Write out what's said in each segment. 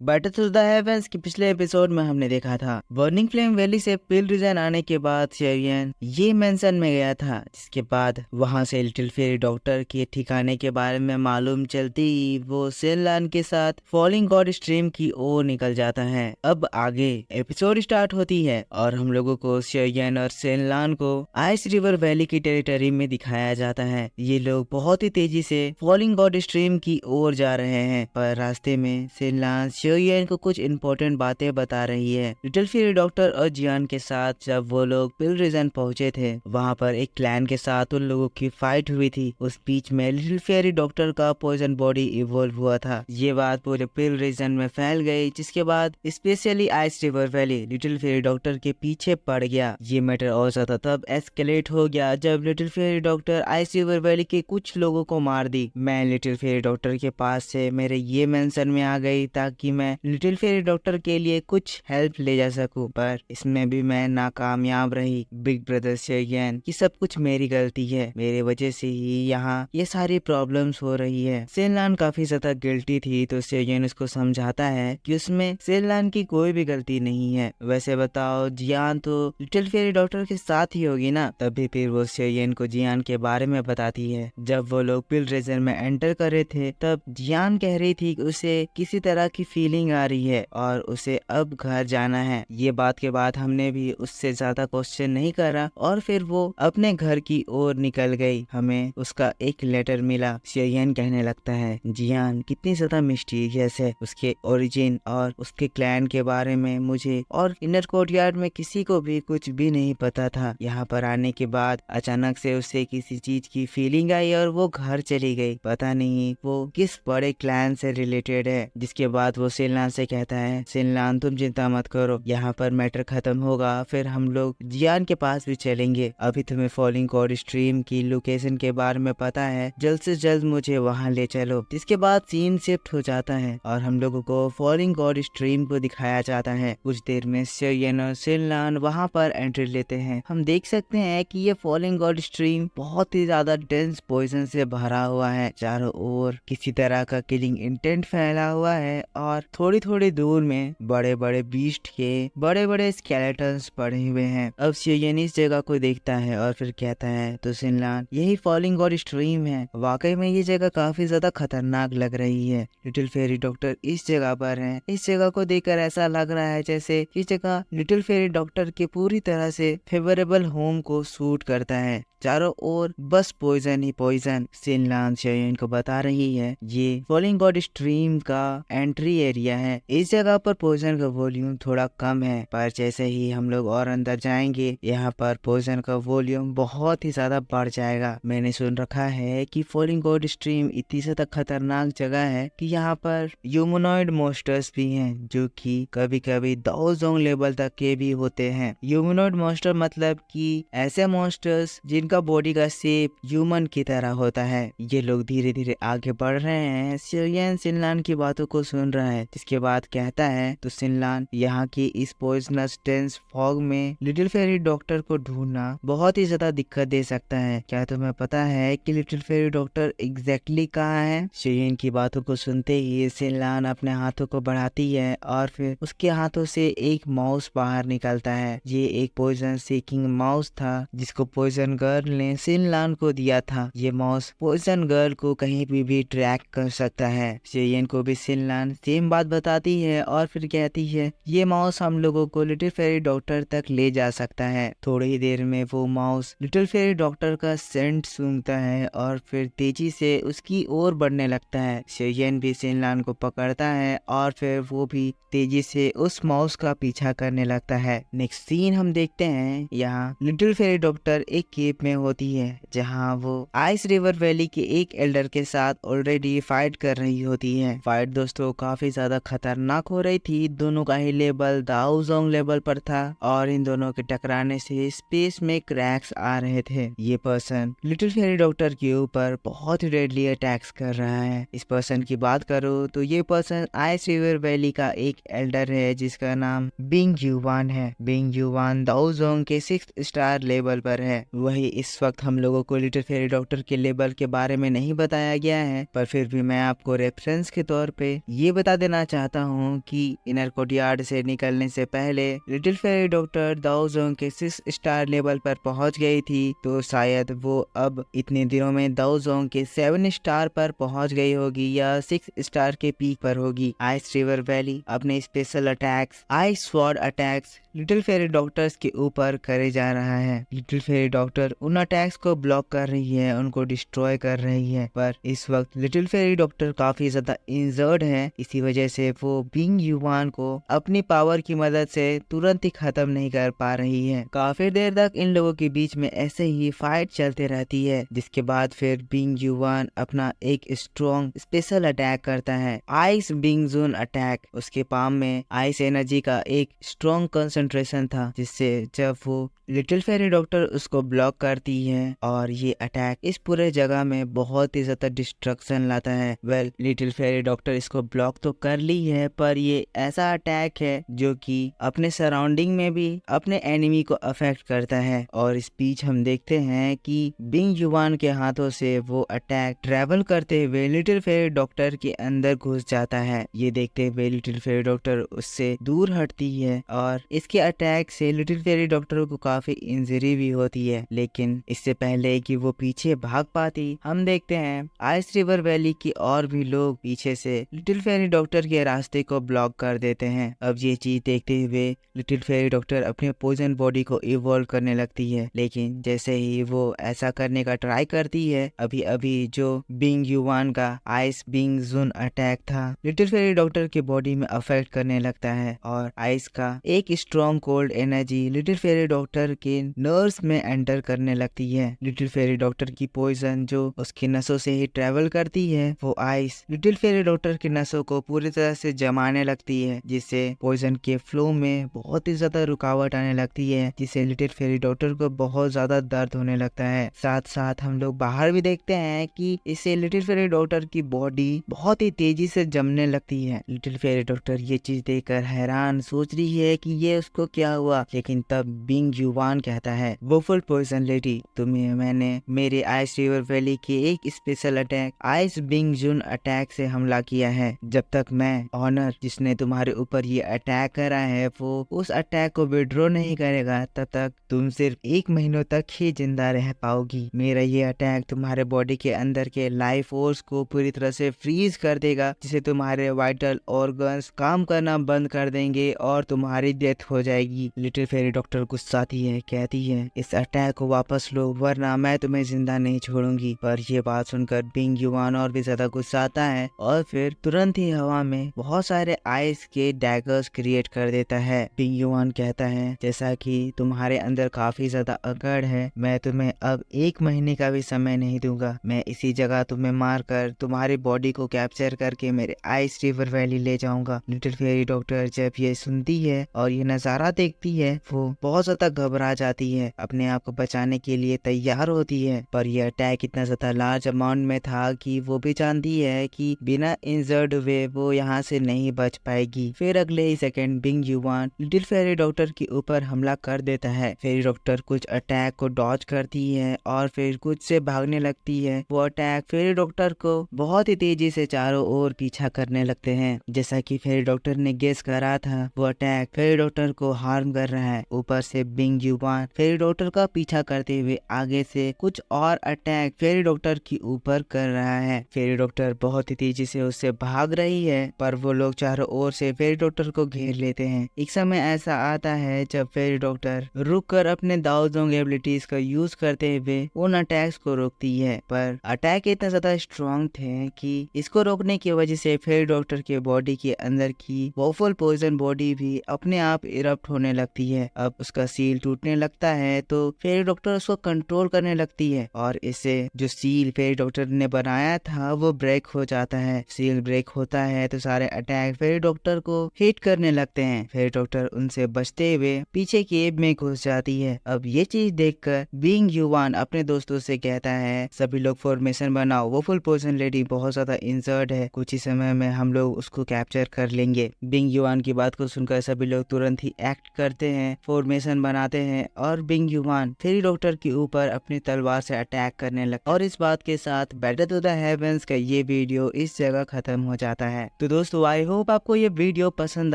Battle through the heavens के पिछले episode में हमने देखा था बर्निंग फ्लेम वैली से पिल रीजन आने के बाद शेरियन ये मेंशन में गया था, जिसके बाद वहां से लिटिल फेरी डॉक्टर के ठिकाने के बारे में मालूम चलती ही वो सेनलान के साथ फॉलिंग गॉड स्ट्रीम की ओर निकल जाता है। अब आगे एपिसोड स्टार्ट होती है और हम लोगों को शेरियन और सेनलान को आइस रिवर वैली की टेरिटरी में दिखाया जाता है। ये लोग बहुत ही तेजी से फॉलिंग गॉड स्ट्रीम की ओर जा रहे हैं, पर रास्ते में सेनलान शेरियन को कुछ इम्पोर्टेंट बातें बता रही है। लिटिल फेरी डॉक्टर और जियान के साथ जब वो लोग पिल रीजन पहुंचे थे, वहां पर एक क्लैन के साथ उन लोगों की फाइट हुई थी। उस बीच में लिटिल फेरी डॉक्टर का पॉइजन बॉडी इवॉल्व हुआ था। ये बात पूरे पिल रीजन में फैल गई, जिसके बाद specially ice river valley little fairy doctor के पीछे पड़ गया। ये मैटर और ज्यादा तब एस्केलेट हो गया जब little fairy doctor ice river valley के कुछ लोगों को मार दी। मैं लिटिल फेरी डॉक्टर के पास से मेरे ये मेंशन में आ गई ताकि मैं लिटिल फेरी डॉक्टर के लिए कुछ हेल्प ले जा सकूं, पर इसमें भी मैं नाकामयाब रही। बिग ब्रदर शेरियन कि सब कुछ मेरी गलती है, मेरे वजह से ही यहाँ ये सारी प्रॉब्लम्स हो रही है। सेनलान काफी ज्यादा गिल्टी थी, तो शेरियन उसको समझाता है कि उसमें सेनलान की कोई भी गलती नहीं है। वैसे बताओ, जियान तो लिटिल फेरी डॉक्टर के साथ ही होगी ना। तभी फिर वो शेरियन को जियान के बारे में बताती है। जब वो लोग पिल रीजन में एंटर कर रहे थे, तब जियान कह रही थी कि उसे किसी तरह की फीलिंग आ रही है और उसे अब घर जाना है। ये बात के बाद हमने भी उससे ज्यादा क्वेश्चन नहीं करा और फिर वो अपने घर की ओर निकल गई। हमें उसका एक लेटर मिला। शेरियन कहने लगता है, जियान कितनी ज्यादा मिस्टीरियस है, उसके ओरिजिन और उसके क्लैन के बारे में मुझे और इनर कोर्टयार्ड में किसी को भी कुछ भी नहीं पता था। यहाँ पर आने के बाद अचानक से उसे किसी चीज की फीलिंग आई और वो घर चली गई। पता नहीं वो किस बड़े क्लैन से रिलेटेड है। जिसके बाद वो सेनलान से कहता है, सेनलान तुम चिंता मत करो, यहाँ पर मैटर खत्म होगा, फिर हम लोग जियान के पास भी चलेंगे। अभी तुम्हें फॉलिंग गॉड स्ट्रीम की लोकेशन के बारे में पता है, जल्द से जल्द मुझे वहाँ ले चलो। जिसके बाद सीन शिफ्ट हो जाता है और हम लोगों को फॉलिंग गॉड स्ट्रीम को दिखाया जाता है। कुछ देर में शेरियन और सेनलान वहाँ पर एंट्री लेते हैं। हम देख सकते हैं कि ये फॉलिंग गॉड स्ट्रीम बहुत ही ज्यादा डेंस पॉइजन से भरा हुआ है। चारों ओर किसी तरह का किलिंग इंटेंट फैला हुआ है और थोड़ी थोड़ी दूर में बड़े बड़े बीस्ट के बड़े बड़े स्केलेटन्स पड़े हुए हैं। अब शेरियन इस जगह को देखता है और फिर कहता है, तो सेनलान यही फॉलिंग गॉड स्ट्रीम है। वाकई में ये जगह काफी ज्यादा खतरनाक लग रही है। लिटिल फेरी डॉक्टर इस जगह पर है। इस जगह को देखकर ऐसा लग रहा है जैसे इस जगह लिटिल फेरी डॉक्टर के पूरी तरह से फेवरेबल होम को सूट करता है। चारों ओर बस पॉइजन ही पॉइजन। सेनलान शेरियन को बता रही है, ये फॉलिंग गॉड स्ट्रीम का एंट्री एरिया है। इस जगह पर पॉइजन का वॉल्यूम थोड़ा कम है, पर जैसे ही हम लोग और अंदर जाएंगे, यहाँ पर पॉइजन का वॉल्यूम बहुत ही ज्यादा बढ़ जाएगा। मैंने सुन रखा है कि फॉलिंग गॉड स्ट्रीम इतनी ज्यादा खतरनाक जगह है कि यहाँ पर ह्यूमनॉइड मॉन्स्टर्स भी हैं, जो कि कभी कभी दाओजोंग लेवल तक के भी होते हैं। ह्यूमनॉइड मॉन्स्टर मतलब कि ऐसे मॉन्स्टर्स जिनका बॉडी का शेप ह्यूमन की तरह होता है। ये लोग धीरे धीरे आगे बढ़ रहे हैं। शेरियन सेनलान की बातों को सुन रहा है। जिसके बाद कहता है, तो सेनलान यहाँ की इस पॉइजनस डेंस फॉग में लिटिल फेरी डॉक्टर को ढूंढना बहुत ही ज्यादा दिक्कत दे सकता है। क्या तुम्हें पता है कि लिटिल फेरी डॉक्टर एग्जैक्टली कहाँ है? शेरियन की बातों को सुनते ही सेनलान अपने हाथों को बढ़ाती है और फिर उसके हाथों से एक माउस बाहर निकलता है। ये एक पॉइजन सीकिंग माउस था, जिसको पॉइजन गर्ल ने सेनलान को दिया था। ये माउस पॉइजन गर्ल को कहीं भी ट्रैक कर सकता है। शेरियन को भी सेनलान सेम बात बताती है और फिर कहती है, ये माउस हम लोगों को लिटिल फेरी डॉक्टर तक ले जा सकता है। थोड़ी ही देर में वो माउस लिटिल फेरी डॉक्टर का सेंट सूंघता है और फिर तेजी से उसकी ओर बढ़ने लगता है। शेरियन भी सेनलान को पकड़ता है और फिर वो भी तेजी से उस माउस का पीछा करने लगता है। नेक्स्ट सीन हम देखते हैं, यहाँ लिटिल फेरी डॉक्टर एक केव में होती है, जहाँ वो आइस रिवर वैली के एक एल्डर के साथ ऑलरेडी फाइट कर रही होती है। फाइट दोस्तों काफी ज्यादा खतरनाक हो रही थी। दोनों का ही लेवल दाओजोंग लेवल पर था और इन दोनों के टकराने से स्पेस में क्रैक्स आ रहे थे। ये पर्सन लिटिल फेरी डॉक्टर के ऊपर बहुत ही डेडली अटैक्स कर रहा है। इस पर्सन की बात करो तो ये पर्सन आइस रिवर वैली का एक एल्डर है, जिसका नाम बिंग यूवान है। बिंग यूवान दाओजोंग के 6th स्टार लेवल पर है। वही इस वक्त हम लोगों को लिटिल फेरी डॉक्टर के लेवल के बारे में नहीं बताया गया है, पर फिर भी मैं आपको रेफरेंस के तौर पे ये बता देना बताना चाहता हूँ कि इनर कोर्टयार्ड से निकलने से पहले लिटिल फेरी डॉक्टर दाओ जोंग के 6 स्टार लेवल पर पहुँच गई थी, तो शायद वो अब इतने दिनों में दाओ जोंग के 7 स्टार पर पहुँच गई होगी या 6 स्टार के पीक पर होगी। आइस रिवर वैली अपने special attacks ice sword attacks little fairy doctors के ऊपर करे जा रहा है। लिटिल फेरी डॉक्टर उन अटैक्स को ब्लॉक कर रही है, उनको डिस्ट्रॉय कर रही है, पर इस वक्त लिटिल फेरी डॉक्टर काफी ज्यादा इंजर्ड है। इसी वजह से वो बिंग युवान को अपनी पावर की मदद से तुरंत ही खत्म नहीं कर पा रही है। काफी देर तक इन लोगों के बीच में ऐसे ही फाइट चलते रहती है, जिसके बाद फिर बिंग युवान अपना एक स्ट्रॉन्ग स्पेशल अटैक करता है, आइस बिंग जून अटैक। उसके पाम में आइस एनर्जी का एक स्ट्रॉन्ग कंसंट्रेशन था, जिससे जब वो लिटिल फेरी डॉक्टर उसको ब्लॉक करती है और ये अटैक इस पूरे जगह में बहुत ही ज्यादा डिस्ट्रक्शन लाता है। वेल, लिटिल फेरी डॉक्टर इसको ब्लॉक तो कर ली है, पर ये ऐसा अटैक है जो कि अपने सराउंडिंग में भी अपने एनिमी को अफेक्ट करता है। और इस बीच हम देखते हैं कि बिंग युवान के हाथों से वो अटैक ट्रेवल करते हुए लिटिल फेरी डॉक्टर के अंदर घुस जाता है। ये देखते हुए लिटिल फेरी डॉक्टर उससे दूर हटती है और इसके अटैक से लिटिल फेरी डॉक्टर को काफी इंजरी भी होती है। लेकिन इससे पहले कि वो पीछे भाग पाती, हम देखते हैं आइस रिवर वैली की और भी लोग पीछे से लिटिल फेरी डॉक्टर के रास्ते को ब्लॉक कर देते हैं। अब ये चीज देखते हुए लिटिल फेरी डॉक्टर अपने पोइजन बॉडी को इवॉल्व करने लगती है, लेकिन जैसे ही वो ऐसा करने का ट्राई करती है, अभी अभी जो बिंग युवान का आइस बिंग जून अटैक था लिटिल फेरी डॉक्टर की बॉडी में अफेक्ट करने लगता है और आइस का एक strong cold energy little fairy doctor के नर्व्स में एंटर करने लगती है। लिटिल फेरी डॉक्टर की पॉइजन जो उसकी नसों से ही ट्रेवल करती है, वो आइस लिटिल फेरी डॉक्टर की नसों को पूरी तरह से जमाने लगती है, जिससे पॉइजन के फ्लो में बहुत ही ज्यादा रुकावट आने लगती है, जिससे लिटिल फेरी डॉक्टर को बहुत ज्यादा दर्द होने लगता है। साथ साथ हम लोग बाहर भी देखते हैं कि इससे लिटिल फेरी डॉक्टर की बॉडी बहुत ही तेजी से जमने लगती है। लिटिल फेरी डॉक्टर ये चीज देखकर हैरान सोच रही है कि ये उसको क्या हुआ, लेकिन तब बिंग युवान कहता है, वोफुल पॉइजन लेडी, तुम्हें मैंने मेरे आइस रिवर वैली के एक स्पेशल अटैक आइस बिंग जून अटैक से हमला किया है। जब तक मैं ऑनर जिसने तुम्हारे ऊपर ये अटैक करा है वो उस अटैक को विड्रॉ नहीं करेगा, तब तक तुम सिर्फ 1 महीनों तक ही जिंदा रह पाओगी। मेरा ये अटैक तुम्हारे बॉडी के अंदर के लाइफ फोर्स को पूरी तरह से फ्रीज कर देगा, जिससे तुम्हारे वाइटल ऑर्गन्स काम करना बंद कर देंगे और तुम्हारी डेथ हो जाएगी। लिटिल फेरी डॉक्टर गुस्साती है, कहती है, इस अटैक को वापस लो वरना मैं तुम्हें जिंदा नहीं छोड़ूंगी। पर ये बात सुनकर बिंग युवान और भी ज्यादा गुस्साता है और फिर तुरंत ही हवा में बहुत सारे आइस के डैगर्स क्रिएट कर देता है। बिंग युवान कहता है, जैसा कि तुम्हारे अंदर काफी ज्यादा अकड़ है, मैं तुम्हें अब 1 महीने का भी समय नहीं दूंगा। मैं इसी जगह तुम्हें मारकर तुम्हारी बॉडी को कैप्चर करके मेरे आइस रिवर वैली ले जाऊंगा। लिटिल फेरी डॉक्टर जब ये सुनती है और ये नजारा देखती है, वो बहुत ज्यादा घबरा जाती है, अपने आप को बचाने के लिए तैयार होती है। पर यह अटैक इतना ज्यादा लार्ज अमाउंट में था कि वो भी जानती है कि बिना इंजर्ड हुए वो यहाँ से नहीं बच पाएगी। फिर अगले ही सेकंड बिंग युवान लिटिल फेरी डॉक्टर के ऊपर हमला कर देता है। फेरी डॉक्टर कुछ अटैक को डॉज करती है और फिर कुछ से भागने लगती है। वो अटैक फेरी डॉक्टर को बहुत ही तेजी से चारों ओर पीछा करने लगते हैं। जैसा कि फेरी डॉक्टर ने गेस करा था, वो अटैक फेरी डॉक्टर को हार्म कर रहा है। ऊपर से बिंग युवान फेरी डॉक्टर का पीछा करते हुए आगे से कुछ और अटैक फेरी डॉक्टर के ऊपर कर रहा है। फेरी डॉक्टर बहुत ही तेजी से उससे भाग रही है, पर वो लोग चारों ओर से फेरी डॉक्टर को घेर लेते हैं। एक समय ऐसा आता है जब फेरी डॉक्टर रुककर अपने दाओ जोंग एबिलिटीज का यूज करते हुए उन अटैक्स को रोकती है, पर अटैक इतना ज्यादा स्ट्रॉन्ग थे कि इसको रोकने की वजह से फेरी डॉक्टर के बॉडी के अंदर की वोफुल पॉइजन बॉडी भी अपने आप इरप्ट होने लगती है। अब उसका सील टूटने लगता है तो फेरी डॉक्टर उसको कंट्रोल करने लगती है और इससे जो सील फेरी डॉक्टर ने बनाया था वो ब्रेक हो जाता है। सील ब्रेक होता है तो सारे अटैक फेरी डॉक्टर को हिट करने लगते हैं। फेरी डॉक्टर उनसे बचते हुए पीछे केव में घुस जाती है। अब ये चीज देखकर बिंग युवान अपने दोस्तों से कहता है, सभी लोग फॉर्मेशन बनाओ, वो फुल पोजिशन लेडी बहुत ज्यादा इंजर्ड है, कुछ ही समय में हम लोग उसको कैप्चर कर लेंगे। बिंग युवान की बात को सुनकर सभी लोग तुरंत ही एक्ट करते हैं, फॉर्मेशन बनाते हैं और बिंग युवान फेरी डॉक्टर के ऊपर अपनी तलवार से अटैक करने लगता है। और इस बात के साथ बैटल टू द हेवंस का ये वीडियो इस जगह खत्म हो जाता है। तो दोस्तों आई होप आपको ये वीडियो पसंद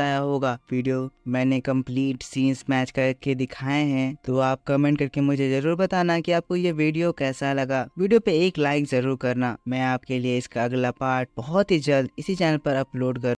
आया होगा। वीडियो मैंने कंप्लीट सीन्स मैच करके दिखाए हैं, तो आप कमेंट करके मुझे जरूर बताना कि आपको ये वीडियो कैसा लगा। वीडियो पे एक लाइक जरूर करना। मैं आपके लिए इसका अगला पार्ट बहुत ही जल्द इसी चैनल पर अपलोड कर